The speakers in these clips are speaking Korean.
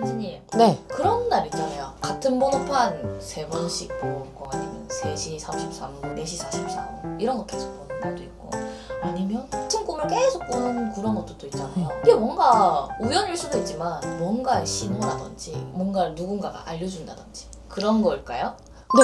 현진님, 네. 그런 날 있잖아요. 같은 번호판 3번씩 보고 아니면 3시 33분, 4시 44분 이런 거 계속 보는 날도 있고 아니면 같은 꿈을 계속 꾸는 그런 것도 또 있잖아요. 이게 뭔가 우연일 수도 있지만 뭔가의 신호라든지 뭔가를 누군가가 알려준다든지 그런 걸까요? 네.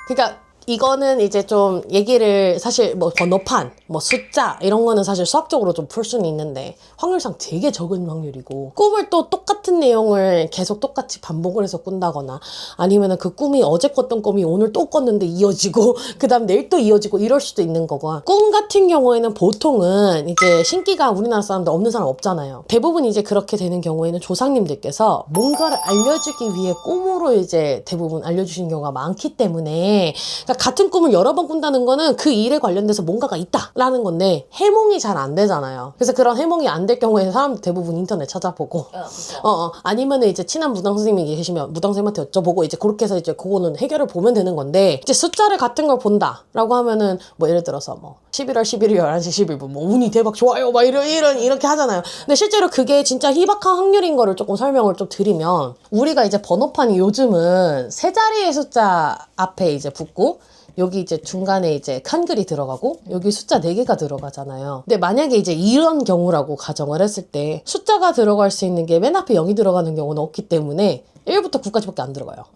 그러니까 이거는 이제 좀 얘기를 사실 뭐 번호판, 뭐 숫자 이런 거는 사실 수학적으로 좀 풀 수는 있는데 확률상 되게 적은 확률이고 꿈을 또 똑같은 내용을 계속 똑같이 반복을 해서 꾼다거나 아니면은 그 꿈이 어제 꿨던 꿈이 오늘 또 꿨는데 이어지고 그 다음 내일 또 이어지고 이럴 수도 있는 거고 꿈 같은 경우에는 보통은 이제 신기가 우리나라 사람들 없는 사람 없잖아요. 대부분 이제 그렇게 되는 경우에는 조상님들께서 뭔가를 알려주기 위해 꿈으로 이제 대부분 알려주시는 경우가 많기 때문에 그러니까 같은 꿈을 여러 번 꾼다는 거는 그 일에 관련돼서 뭔가가 있다라는 건데 해몽이 잘 안 되잖아요. 그래서 그런 해몽이 안 될 경우에 사람들 대부분 인터넷 찾아보고 그렇죠. 아니면은 이제 친한 무당 선생님이 계시면 무당 선생님한테 여쭤보고 이제 그렇게 해서 이제 그거는 해결을 보면 되는 건데 이제 숫자를 같은 걸 본다라고 하면은 뭐 예를 들어서 뭐 11월 11일 11시 11분 뭐 운이 대박 좋아요 막 이렇게 하잖아요. 근데 실제로 그게 진짜 희박한 확률인 거를 조금 설명을 좀 드리면 우리가 이제 번호판이 요즘은 세 자리의 숫자 앞에 이제 붙고 여기 이제 중간에 이제 한글이 들어가고 여기 숫자 4개가 들어가잖아요. 근데 만약에 이제 이런 경우라고 가정을 했을 때 숫자가 들어갈 수 있는 게 맨 앞에 0이 들어가는 경우는 없기 때문에 1부터 9까지밖에 안 들어가요.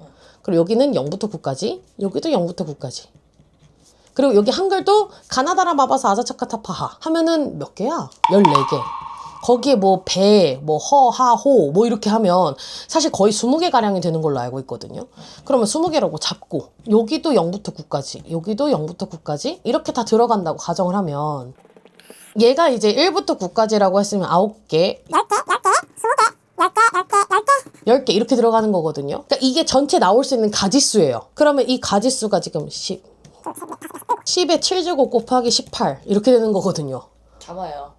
그리고 여기는 0부터 9까지, 여기도 0부터 9까지. 그리고 여기 한글도 가나다라 마바사 아자차카타파하 하면은 몇 개야? 14개. 거기에 뭐 배, 뭐 허, 하, 호 뭐 이렇게 하면 사실 거의 20개 가량이 되는 걸로 알고 있거든요. 그러면 20개라고 잡고 여기도 0부터 9까지, 여기도 0부터 9까지 이렇게 다 들어간다고 가정을 하면 얘가 이제 1부터 9까지라고 했으면 9개, 10개 이렇게 들어가는 거거든요. 그러니까 이게 전체 나올 수 있는 가지수예요. 그러면 이 가지수가 지금 10의 7제곱 곱하기 18 이렇게 되는 거거든요. 잡아요.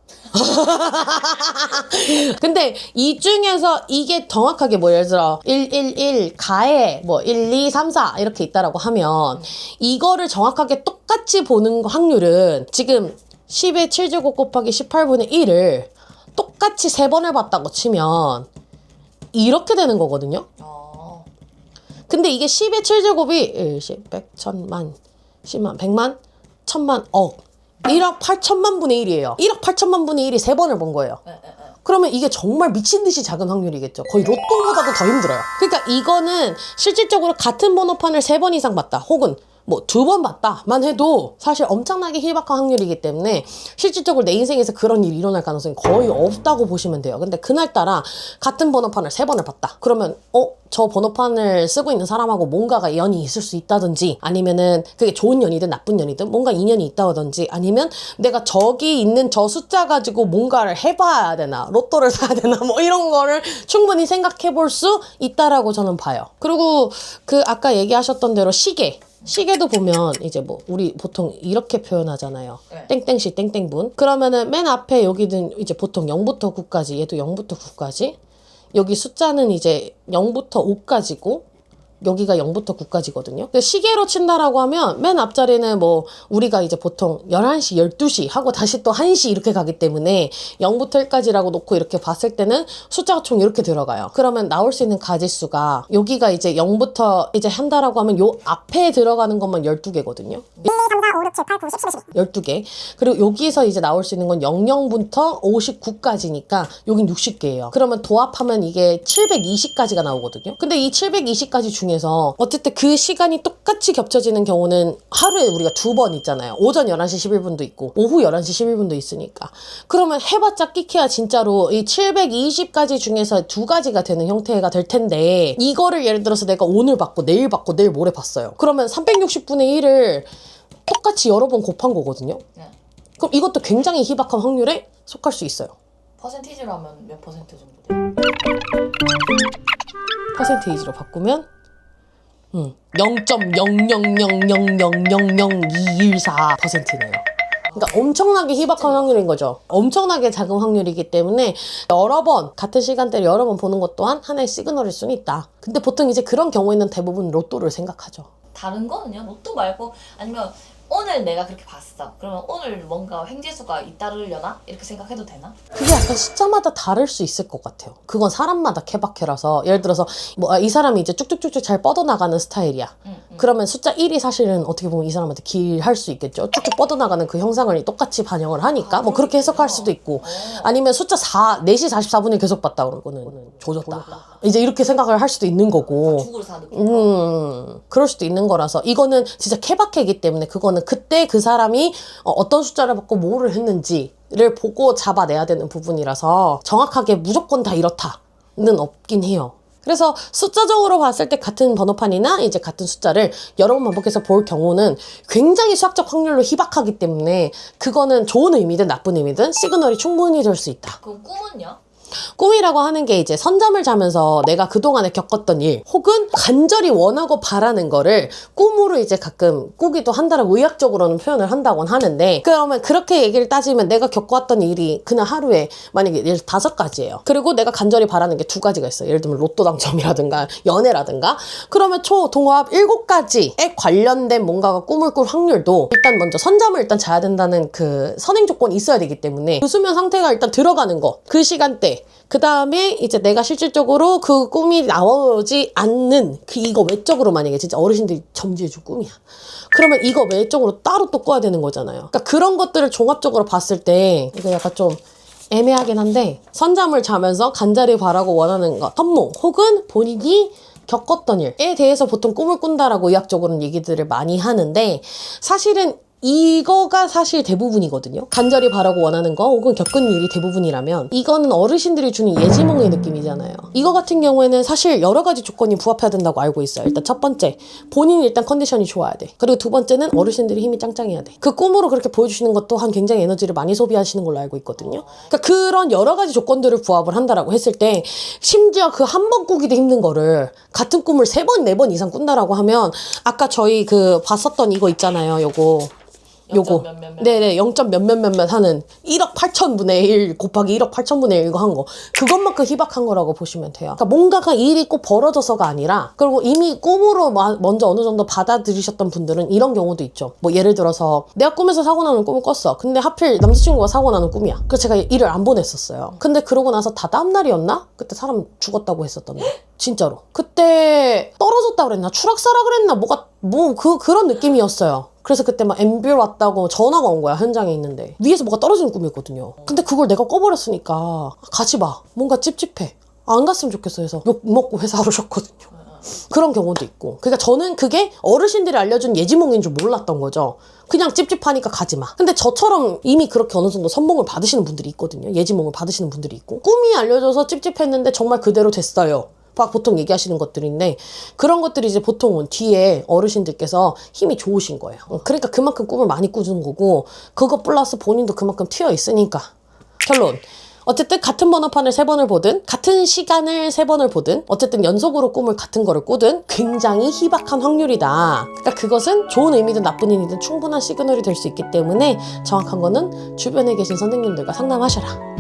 근데 이 중에서 이게 정확하게 뭐 예를 들어 111 가에 뭐 1, 2, 3, 4 이렇게 있다라고 하면 이거를 정확하게 똑같이 보는 확률은 지금 10의 7제곱 곱하기 18분의 1을 똑같이 3번을 봤다고 치면 이렇게 되는 거거든요. 근데 이게 10의 7제곱이 1, 10, 100, 1000만, 10만, 100만, 1000만, 억 1억 8천만 분의 1이에요. 1억 8천만 분의 1이 3번을 본 거예요. 그러면 이게 정말 미친 듯이 작은 확률이겠죠. 거의 로또보다도 더 힘들어요. 그러니까 이거는 실질적으로 같은 번호판을 3번 이상 봤다. 혹은 뭐 2번 봤다만 해도 사실 엄청나게 희박한 확률이기 때문에 실질적으로 내 인생에서 그런 일이 일어날 가능성이 거의 없다고 보시면 돼요. 근데 그날따라 같은 번호판을 3번을 봤다. 그러면 저 번호판을 쓰고 있는 사람하고 뭔가가 연이 있을 수 있다든지 아니면은 그게 좋은 연이든 나쁜 연이든 뭔가 인연이 있다든지 아니면 내가 저기 있는 저 숫자 가지고 뭔가를 해봐야 되나 로또를 사야 되나 뭐 이런 거를 충분히 생각해 볼 수 있다라고 저는 봐요. 그리고 그 아까 얘기하셨던 대로 시계도 보면 이제 뭐 우리 보통 이렇게 표현하잖아요. 땡땡시 땡땡분. 그러면은 맨 앞에 여기는 이제 보통 0부터 9까지 얘도 0부터 9까지 여기 숫자는 이제 0부터 5까지고 여기가 0부터 9까지거든요. 시계로 친다라고 하면 맨 앞자리는 뭐 우리가 이제 보통 11시, 12시 하고 다시 또 1시 이렇게 가기 때문에 0부터 1까지라고 놓고 이렇게 봤을 때는 숫자가 총 이렇게 들어가요. 그러면 나올 수 있는 가지수가 여기가 이제 0부터 이제 한다라고 하면 요 앞에 들어가는 것만 12개거든요. 1, 2, 3, 4, 5, 6, 7, 8, 9, 10, 11, 12개. 그리고 여기서 이제 나올 수 있는 건 00부터 59까지니까 여긴 60개예요. 그러면 도합하면 이게 720까지가 나오거든요. 근데 이 720까지 중에서 어쨌든 그 시간이 똑같이 겹쳐지는 경우는 하루에 우리가 2번 있잖아요. 오전 11시 11분도 있고 오후 11시 11분도 있으니까. 그러면 해봤자 끼케야 진짜로 이 720까지 중에서 2가지가 되는 형태가 될 텐데 이거를 예를 들어서 내가 오늘 봤고 내일 모레 봤어요. 그러면 360분의 1을 똑같이 여러 번 곱한 거거든요. 그럼 이것도 굉장히 희박한 확률에 속할 수 있어요. 퍼센티지로 하면 몇 퍼센트 정도 돼요? 퍼센테이지로 바꾸면 0.000000214%네요. 그러니까 엄청나게 희박한 확률인 거죠. 엄청나게 작은 확률이기 때문에 여러 번 같은 시간대를 여러 번 보는 것 또한 하나의 시그널일 수는 있다. 근데 보통 이제 그런 경우에는 대부분 로또를 생각하죠. 다른 거는요? 로또 말고 아니면 오늘 내가 그렇게 봤어. 그러면 오늘 뭔가 횡재수가 잇따르려나? 이렇게 생각해도 되나? 그게 약간 숫자마다 다를 수 있을 것 같아요. 그건 사람마다 케바케라서 예를 들어서 뭐 이 사람이 이제 쭉쭉쭉쭉 잘 뻗어나가는 스타일이야. 그러면 숫자 1이 사실은 어떻게 보면 이 사람한테 길할 수 있겠죠. 쭉쭉 뻗어나가는 그 형상을 똑같이 반영을 하니까 뭐 그렇게 해석할 수도 있고 아니면 숫자 4시 44분을 계속 봤다 그러면 그거는 조졌다. 이제 이렇게 생각을 할 수도 있는 거고 죽을 사 느낌. 그럴 수도 있는 거라서 이거는 진짜 케바케이기 때문에 그거는 그때 그 사람이 어떤 숫자를 받고 뭐를 했는지를 보고 잡아내야 되는 부분이라서 정확하게 무조건 다 이렇다는 없긴 해요. 그래서 숫자적으로 봤을 때 같은 번호판이나 이제 같은 숫자를 여러 번 반복해서 볼 경우는 굉장히 수학적 확률로 희박하기 때문에 그거는 좋은 의미든 나쁜 의미든 시그널이 충분히 될 수 있다. 그럼 꿈은요? 꿈이라고 하는 게 이제 선잠을 자면서 내가 그동안에 겪었던 일 혹은 간절히 원하고 바라는 거를 꿈으로 이제 가끔 꾸기도 한다라고 의학적으로는 표현을 한다곤 하는데 그러면 그렇게 얘기를 따지면 내가 겪어왔던 일이 그날 하루에 만약에 예를 5가지예요. 그리고 내가 간절히 바라는 게 2가지가 있어요. 예를 들면 로또 당첨이라든가 연애라든가 그러면 총 동합 7가지에 관련된 뭔가가 꿈을 꿀 확률도 일단 먼저 선잠을 일단 자야 된다는 그 선행 조건이 있어야 되기 때문에 그 수면 상태가 일단 들어가는 거 그 시간대 그 다음에 이제 내가 실질적으로 그 꿈이 나오지 않는 이거 외적으로 만약에 진짜 어르신들이 점지해준 꿈이야. 그러면 이거 외적으로 따로 또 꿔야 되는 거잖아요. 그러니까 그런 것들을 종합적으로 봤을 때 이거 약간 좀 애매하긴 한데 선잠을 자면서 간절히 바라고 원하는 것, 선몽 혹은 본인이 겪었던 일에 대해서 보통 꿈을 꾼다라고 의학적으로는 얘기들을 많이 하는데 사실은 이거가 사실 대부분이거든요. 간절히 바라고 원하는 거 혹은 겪은 일이 대부분이라면 이거는 어르신들이 주는 예지몽의 느낌이잖아요. 이거 같은 경우에는 사실 여러 가지 조건이 부합해야 된다고 알고 있어요. 일단 첫 번째, 본인이 일단 컨디션이 좋아야 돼. 그리고 두 번째는 어르신들이 힘이 짱짱해야 돼. 그 꿈으로 그렇게 보여주시는 것 또한 굉장히 에너지를 많이 소비하시는 걸로 알고 있거든요. 그러니까 그런 여러 가지 조건들을 부합을 한다라고 했을 때 심지어 그 한 번 꾸기도 힘든 거를 같은 꿈을 3번, 4번 이상 꾼다라고 하면 아까 저희 그 봤었던 이거 있잖아요. 요거 네네 0. 몇몇몇몇 하는 1억 8천분의 1 곱하기 1억 8천분의 1 이거 한 거 그것만큼 희박한 거라고 보시면 돼요. 그러니까 뭔가가 일이 꼭 벌어져서가 아니라 그리고 이미 꿈으로 먼저 어느 정도 받아들이셨던 분들은 이런 경우도 있죠. 뭐 예를 들어서 내가 꿈에서 사고 나는 꿈을 꿨어. 근데 하필 남자친구가 사고 나는 꿈이야. 그래서 제가 일을 안 보냈었어요. 근데 그러고 나서 다 다음 날이었나? 그때 사람 죽었다고 했었던 날. 진짜로. 그때 떨어졌다 그랬나? 추락사라 그랬나? 그런 느낌이었어요. 그래서 그때 막 앰뷸 왔다고 전화가 온 거야. 현장에 있는데 위에서 뭐가 떨어지는 꿈이었거든요. 근데 그걸 내가 꿔버렸으니까 가지 마. 뭔가 찝찝해. 안 갔으면 좋겠어 해서 욕 먹고 회사로 쉬었거든요. 그런 경우도 있고. 그러니까 저는 그게 어르신들이 알려준 예지몽인 줄 몰랐던 거죠. 그냥 찝찝하니까 가지 마. 근데 저처럼 이미 그렇게 어느 정도 선몽을 받으시는 분들이 있거든요. 예지몽을 받으시는 분들이 있고 꿈이 알려져서 찝찝했는데 정말 그대로 됐어요. 보통 얘기하시는 것들인데 그런 것들이 이제 보통은 뒤에 어르신들께서 힘이 좋으신 거예요. 그러니까 그만큼 꿈을 많이 꾸는 거고 그거 플러스 본인도 그만큼 튀어 있으니까. 결론. 어쨌든 같은 번호판을 3번을 보든 같은 시간을 3번을 보든 어쨌든 연속으로 꿈을 같은 거를 꾸든 굉장히 희박한 확률이다. 그러니까 그것은 좋은 의미든 나쁜 의미든 충분한 시그널이 될 수 있기 때문에 정확한 거는 주변에 계신 선생님들과 상담하셔라.